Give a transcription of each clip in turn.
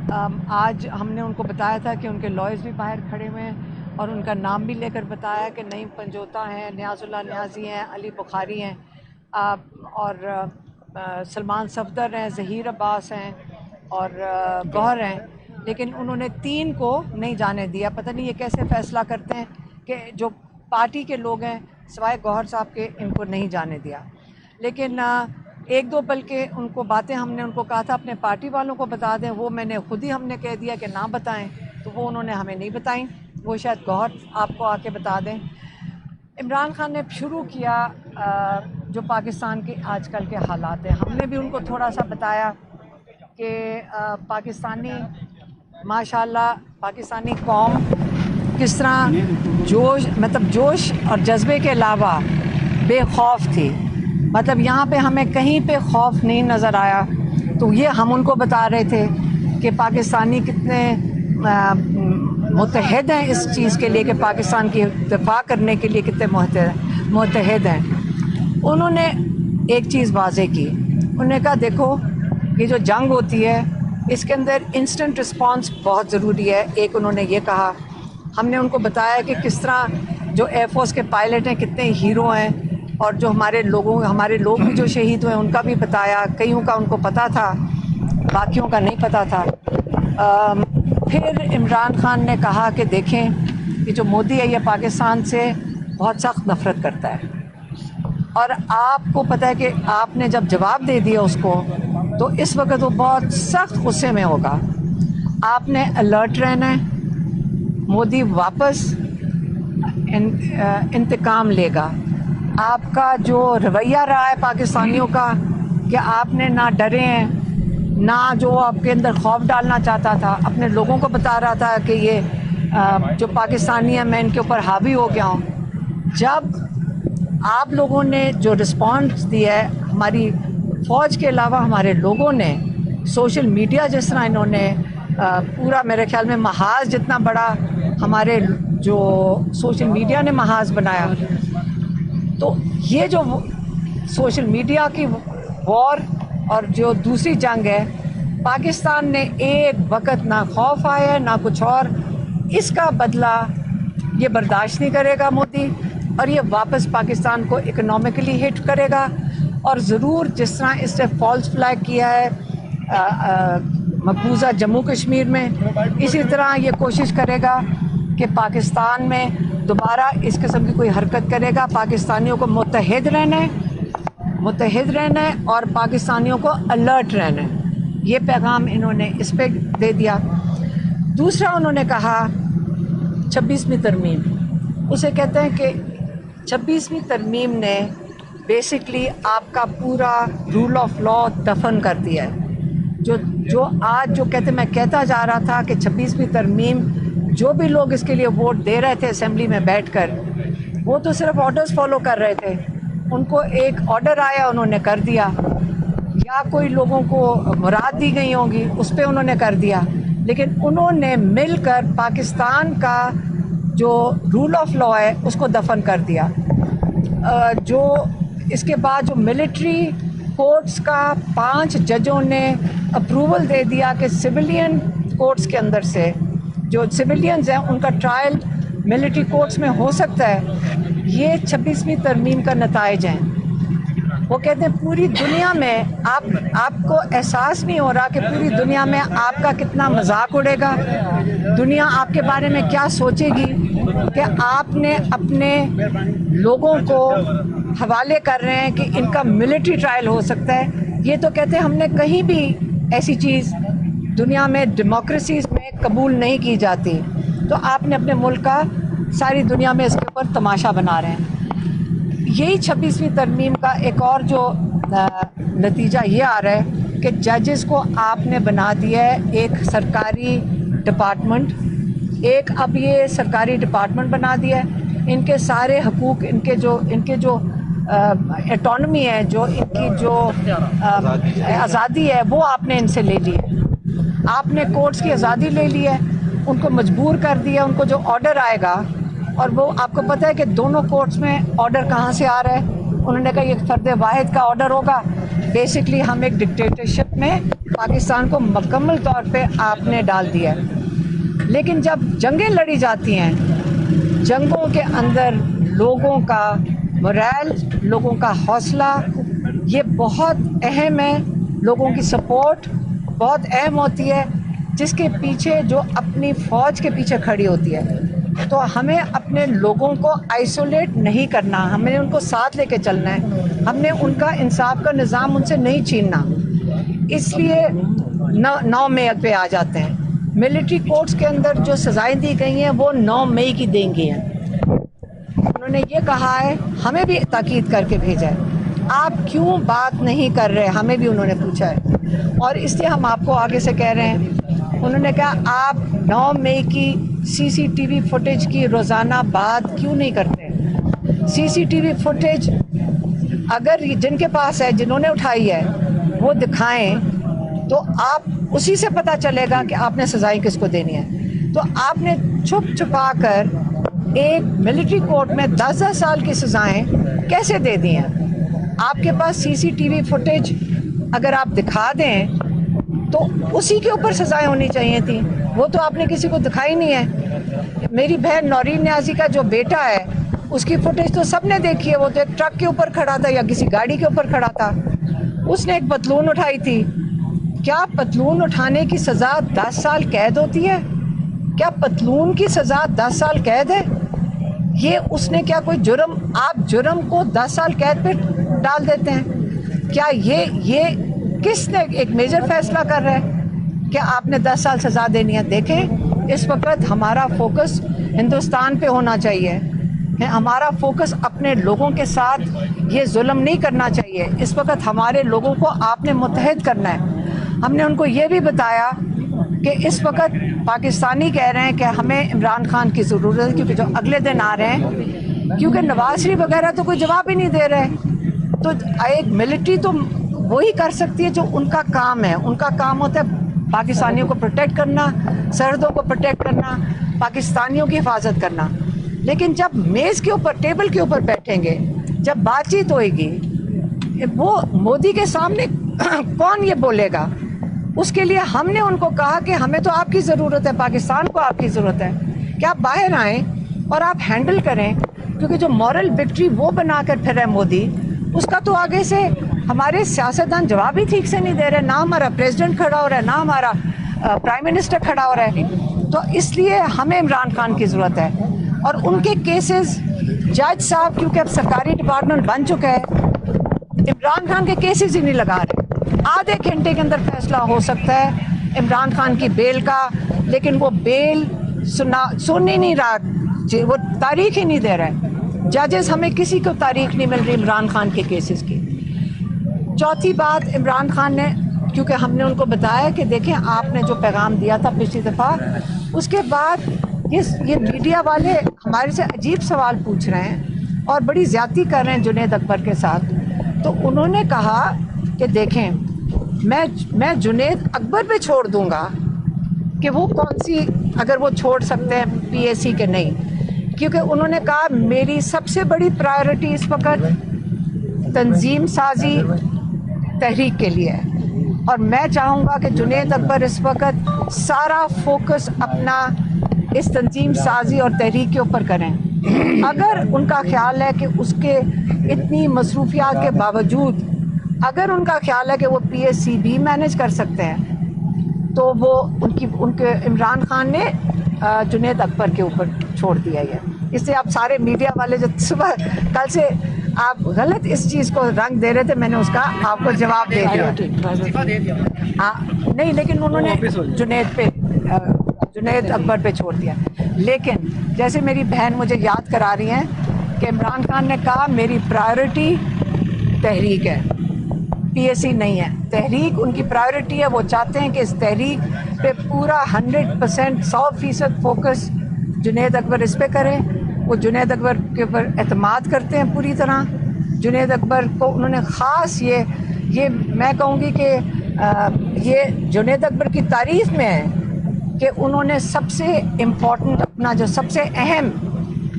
آج ہم نے ان کو بتایا تھا کہ ان کے لائرز بھی باہر کھڑے ہوئے ہیں اور ان کا نام بھی لے کر بتایا کہ نعیم پنجوتا ہیں، نیاز اللہ نیازی ہیں، علی بخاری ہیں اور سلمان صفدر ہیں، ظہیر عباس ہیں اور گوہر ہیں، لیکن انہوں نے 3 کو نہیں جانے دیا۔ پتہ نہیں یہ کیسے فیصلہ کرتے ہیں کہ جو پارٹی کے لوگ ہیں سوائے گوہر صاحب کے ان کو نہیں جانے دیا۔ لیکن 1-2 بلکہ ان کو باتیں ہم نے ان کو کہا تھا اپنے پارٹی والوں کو بتا دیں، وہ میں نے خود ہی ہم نے کہہ دیا کہ نہ بتائیں، تو وہ انہوں نے ہمیں نہیں بتائیں، وہ شاید گوہر آپ کو آ کے بتا دیں۔ عمران خان نے شروع کیا جو پاکستان کے آج کل کے حالات ہیں، ہم نے بھی ان کو تھوڑا سا بتایا کہ پاکستانی ماشاءاللہ پاکستانی قوم کس طرح جوش اور جذبے کے علاوہ بے خوف تھی، مطلب یہاں پہ ہمیں کہیں پہ خوف نہیں نظر آیا۔ تو یہ ہم ان کو بتا رہے تھے کہ پاکستانی کتنے متحد ہیں اس چیز کے لیے کہ پاکستان کی دفاع کرنے کے لیے کتنے متحد ہیں۔ انہوں نے ایک چیز واضح کی، انہوں نے کہا دیکھو یہ جو جنگ ہوتی ہے اس کے اندر انسٹنٹ رسپانس بہت ضروری ہے۔ ایک انہوں نے یہ کہا، ہم نے ان کو بتایا کہ کس طرح جو ایئر فورس کے پائلٹ ہیں کتنے ہیرو ہیں، اور جو ہمارے لوگ بھی جو شہید ہوئے ان کا بھی بتایا، کئیوں کا ان کو پتہ تھا باقیوں کا نہیں پتہ تھا۔ پھر عمران خان نے کہا کہ دیکھیں یہ جو مودی ہے یہ پاکستان سے بہت سخت نفرت کرتا ہے، اور آپ کو پتہ ہے کہ آپ نے جب جواب دے دیا اس کو تو اس وقت وہ بہت سخت غصے میں ہوگا۔ آپ نے الرٹ رہنا ہے، مودی واپس انتقام لے گا۔ آپ کا جو رویہ رہا ہے پاکستانیوں کا کہ آپ نے نہ ڈرے ہیں، نہ جو آپ کے اندر خوف ڈالنا چاہتا تھا، اپنے لوگوں کو بتا رہا تھا کہ یہ جو پاکستانی ہیں میں ان کے اوپر حاوی ہو گیا ہوں۔ جب آپ لوگوں نے جو رسپانس دیا ہے، ہماری فوج کے علاوہ ہمارے لوگوں نے سوشل میڈیا جس طرح انہوں نے پورا میرے خیال میں محاذ جتنا بڑا ہمارے جو سوشل میڈیا نے محاذ بنایا، تو یہ جو سوشل میڈیا کی وار اور جو دوسری جنگ ہے، پاکستان نے ایک وقت نہ خوف آیا نہ کچھ اور، اس کا بدلہ یہ برداشت نہیں کرے گا مودی، اور یہ واپس پاکستان کو اکنامکلی ہٹ کرے گا، اور ضرور جس طرح اس نے فالس فلیگ کیا ہے مقبوضہ جموں کشمیر میں، اسی طرح یہ کوشش کرے گا کہ پاکستان میں دوبارہ اس قسم کی کوئی حرکت کرے گا۔ پاکستانیوں کو متحد رہنا ہے اور پاکستانیوں کو الرٹ رہنا ہے، یہ پیغام انہوں نے اس پہ دے دیا۔ دوسرا انہوں نے کہا 26ویں ترمیم، اسے کہتے ہیں کہ 26ویں ترمیم نے بیسکلی آپ کا پورا رول آف لا دفن کر دیا ہے۔ جو آج جو کہتے میں کہتا جا رہا تھا کہ 26ویں ترمیم، جو بھی لوگ اس کے لیے ووٹ دے رہے تھے اسمبلی میں بیٹھ کر، وہ تو صرف آرڈرز فالو کر رہے تھے، ان کو ایک آرڈر آیا انہوں نے کر دیا، یا کوئی لوگوں کو مراد دی گئی ہوں گی اس پہ انہوں نے کر دیا، لیکن انہوں نے مل کر پاکستان کا جو رول آف لا ہے اس کو دفن کر دیا۔ جو اس کے بعد جو ملٹری کورٹس کا 5 ججوں نے اپروول دے دیا کہ سویلین کورٹس کے اندر سے جو سویلینز ہیں ان کا ٹرائل ملٹری کورٹس میں ہو سکتا ہے، یہ 26ویں ترمیم کا نتائج ہیں۔ وہ کہتے ہیں پوری دنیا میں آپ کو احساس نہیں ہو رہا کہ پوری دنیا میں آپ کا کتنا مذاق اڑے گا، دنیا آپ کے بارے میں کیا سوچے گی کہ آپ نے اپنے لوگوں کو حوالے کر رہے ہیں کہ ان کا ملٹری ٹرائل ہو سکتا ہے۔ یہ تو کہتے ہیں ہم نے کہیں بھی ایسی چیز دنیا میں ڈیموکریسیز میں قبول نہیں کی جاتی، تو آپ نے اپنے ملک کا ساری دنیا میں اس کے اوپر تماشا بنا رہے ہیں۔ یہی 26ویں ترمیم کا ایک اور جو نتیجہ یہ آ رہا ہے کہ ججز کو آپ نے بنا دیا ہے ایک سرکاری ڈپارٹمنٹ، اب یہ سرکاری ڈپارٹمنٹ بنا دیا ہے، ان کے سارے حقوق، ان کے جو اٹانومی ہے، جو ان کی جو آزادی ہے وہ آپ نے ان سے لے لی ہے۔ آپ نے کورٹس کی آزادی لے لی ہے، ان کو مجبور کر دیا، ان کو جو آرڈر آئے گا، اور وہ آپ کو پتہ ہے کہ دونوں کورٹس میں آرڈر کہاں سے آ رہا ہے، انہوں نے کہا یہ فرد واحد کا آرڈر ہوگا، بیسکلی ہم ایک ڈکٹیٹرشپ میں پاکستان کو مکمل طور پہ آپ نے ڈال دیا ہے. لیکن جب جنگیں لڑی جاتی ہیں، جنگوں کے اندر لوگوں کا مورائل، لوگوں کا حوصلہ یہ بہت اہم ہے. لوگوں کی سپورٹ بہت اہم ہوتی ہے، جس کے پیچھے جو اپنی فوج کے پیچھے کھڑی ہوتی ہے. تو ہمیں اپنے لوگوں کو آئسولیٹ نہیں کرنا، ہمیں ان کو ساتھ لے کے چلنا ہے. ہم نے ان کا انصاف کا نظام ان سے نہیں چھیننا. اس لیے 9 مئی پہ آ جاتے ہیں. ملٹری کورٹس کے اندر جو سزائیں دی گئی ہیں وہ 9 مئی کی دیں گی ہیں. انہوں نے یہ کہا ہے، ہمیں بھی تاکید کر کے بھیجا ہے، آپ کیوں بات نہیں کر رہے، ہمیں بھی انہوں نے پوچھا ہے. اور اس لیے ہم آپ کو آگے سے کہہ رہے ہیں. انہوں نے کہا آپ 9 مئی کی CCTV فوٹیج کی روزانہ بات کیوں نہیں کرتے. CCTV فوٹیج اگر جن کے پاس ہے، جنہوں نے اٹھائی ہے، وہ دکھائیں تو آپ اسی سے پتہ چلے گا کہ آپ نے سزائیں کس کو دینی ہے. تو آپ نے چھپ چھپا کر ایک ملٹری کورٹ میں 10 سال کی سزائیں کیسے دے دی ہیں. آپ کے پاس CCTV فوٹیج اگر آپ دکھا دیں تو اسی کے اوپر سزائیں ہونی چاہیے تھیں. وہ تو آپ نے کسی کو دکھائی نہیں ہے. میری بہن نورین نیازی کا جو بیٹا ہے، اس کی فوٹیج تو سب نے دیکھی ہے. وہ تو ایک ٹرک کے اوپر کھڑا تھا یا کسی گاڑی کے اوپر کھڑا تھا. اس نے ایک پتلون اٹھائی تھی. کیا پتلون اٹھانے کی سزا 10 سال قید ہوتی ہے؟ کیا پتلون کی سزا 10 سال قید ہے؟ یہ اس نے کیا کوئی جرم، آپ جرم کو 10 سال قید پہ ڈال دیتے ہیں؟ کیا یہ کس نے ایک میجر فیصلہ کر رہا ہے کہ آپ نے 10 سال سزا دینی ہے؟ دیکھیں، اس وقت ہمارا فوکس ہندوستان پہ ہونا چاہیے. ہمارا فوکس اپنے لوگوں کے ساتھ یہ ظلم نہیں کرنا چاہیے. اس وقت ہمارے لوگوں کو آپ نے متحد کرنا ہے. ہم نے ان کو یہ بھی بتایا کہ اس وقت پاکستانی کہہ رہے ہیں کہ ہمیں عمران خان کی ضرورت ہے، کیونکہ جو اگلے دن آ رہے ہیں، کیونکہ نواز شریف وغیرہ تو کوئی جواب ہی نہیں دے رہے. تو ایک ملٹری تو وہی کر سکتی ہے جو ان کا کام ہے. ان کا کام ہوتا ہے پاکستانیوں کو پروٹیکٹ کرنا، سرحدوں کو پروٹیکٹ کرنا، پاکستانیوں کی حفاظت کرنا. لیکن جب میز کے اوپر، ٹیبل کے اوپر بیٹھیں گے، جب بات چیت ہوئے گی، وہ مودی کے سامنے کون یہ بولے گا؟ اس کے لیے ہم نے ان کو کہا کہ ہمیں تو آپ کی ضرورت ہے، پاکستان کو آپ کی ضرورت ہے کہ آپ باہر آئیں اور آپ ہینڈل کریں. کیونکہ جو مورل وکٹری وہ بنا کر پھر ہے مودی، اس کا تو آگے سے ہمارے سیاستدان جواب ہی ٹھیک سے نہیں دے رہے. نہ ہمارا پریزیڈنٹ کھڑا ہو رہا ہے، نہ ہمارا پرائم منسٹر کھڑا ہو رہا ہے. تو اس لیے ہمیں عمران خان کی ضرورت ہے. اور ان کے کیسز جج صاحب، کیونکہ اب سرکاری ڈپارٹمنٹ بن چکا ہے، عمران خان کے کیسز ہی نہیں لگا رہے. آدھے گھنٹے کے اندر فیصلہ ہو سکتا ہے عمران خان کی بیل کا، لیکن وہ بیل سن ہی نہیں رہا، وہ تاریخ ہی نہیں دے رہا ہے. ججز ہمیں کسی کو تاریخ نہیں مل رہی عمران خان کے کیسز کی. چوتھی بات، عمران خان نے، کیونکہ ہم نے ان کو بتایا کہ دیکھیں آپ نے جو پیغام دیا تھا پچھلی دفعہ، اس کے بعد یہ میڈیا والے ہمارے سے عجیب سوال پوچھ رہے ہیں اور بڑی زیادتی کر رہے ہیں جنید اکبر کے ساتھ. تو انہوں نے کہا کہ دیکھیں میں جنید اکبر پہ چھوڑ دوں گا کہ وہ کون سی، اگر وہ چھوڑ سکتے ہیں PAC کے نہیں، کیونکہ انہوں نے کہا میری سب سے بڑی پرائیورٹی اس وقت تنظیم سازی تحریک کے لیے ہے، اور میں چاہوں گا کہ جنید اکبر اس وقت سارا فوکس اپنا اس تنظیم سازی اور تحریک کے اوپر کریں. اگر ان کا خیال ہے کہ اس کے اتنی مصروفیات کے باوجود اگر ان کا خیال ہے کہ وہ PAC بھی مینیج کر سکتے ہیں، تو وہ ان کے عمران خان نے جنید اکبر کے اوپر چھوڑ دیا ہے. اس سے آپ سارے میڈیا والے جو صبح کل سے آپ غلط اس چیز کو رنگ دے رہے تھے، میں نے اس کا آپ کو جواب دے دیا. نہیں، لیکن انہوں نے جنید اکبر پہ چھوڑ دیا. لیکن جیسے میری بہن مجھے یاد کرا رہی ہیں کہ عمران خان نے کہا میری پرائیورٹی تحریک ہے، PAC نہیں ہے. تحریک ان کی پرائیورٹی ہے. وہ چاہتے ہیں کہ اس تحریک پہ پورا 100% 100% فوکس جنید اکبر اس پہ کریں. وہ جنید اکبر کے اوپر اعتماد کرتے ہیں پوری طرح. جنید اکبر کو انہوں نے خاص یہ میں کہوں گی کہ یہ جنید اکبر کی تعریف میں ہے کہ انہوں نے سب سے امپورٹنٹ، اپنا جو سب سے اہم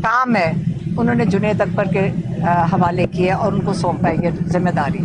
کام ہے، انہوں نے جنید اکبر کے حوالے کیے اور ان کو سونپا ہے یہ ذمہ داری.